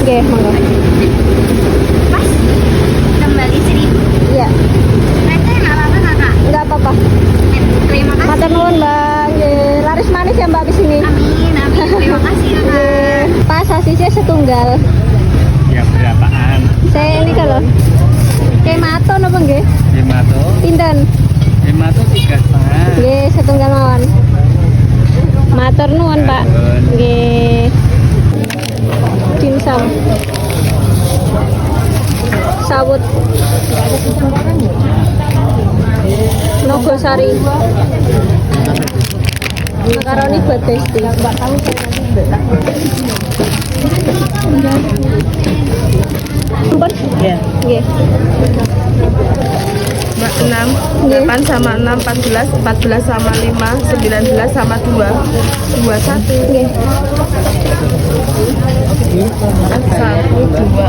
Nggih, monggo. Mas, kembali cerita. Iya, Mereka nggak apa-apa kakak. enggak apa-apa. Terima kasih. Matur nuwun, Mbak. Nggih, laris manis ya, Mbak, di sini. Amin, amin. Terima kasih kakak. Nggih. Pak, sasisnya setunggal. Ya berapaan? Saya ini kalau kematon apa nggih? Hemato, Pinten? hemato 3,5. Nggih, setunggal mawon. Matur nuwun, Pak. Nggih. Dimsum. Sawut. Nogosari. Makaroni buat Besti. Enggak tahu saya nanti. Ampun? Ya. Nggih. 6, Nggih. 8 sama 6, 14, 14 sama 5, 19 sama 2, 21, Nggih. 1, 2,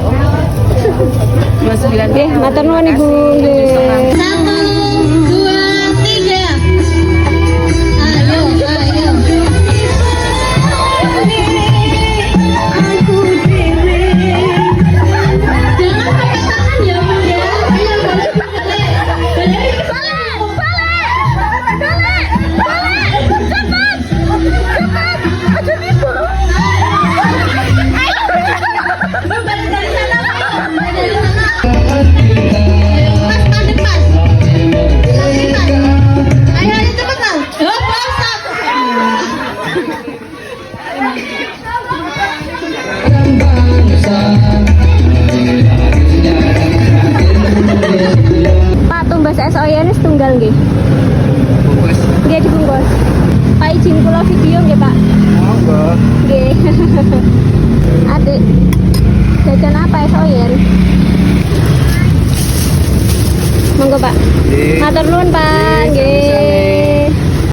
29. Nggih, matur nuwun Ibu. Nggih. 1, 2, 3. Ayo, ayo. Aku dewe. Jangan pakai tangan ya, Bu ya. Ayo, balik, balik. Balik, balik. Balik. Balik. Cepat. Cepat. Aduh, Ibu. Ayo. Balik dari sana, Pak. Balik dari sana. Mas, mandek, Mas. Cepat. Ayo, ayo, cepat, Mas. Oh, stop. Pak, tumbas es oyen setunggal nggih. Bungkus. Nggih dibungkus. Pak izin kula video nggih, Pak. Monggo. Nggih. Adik. Jajan apa es oyen? Monggo, Pak. Nggih. Matur nuwun, Pak. Nggih.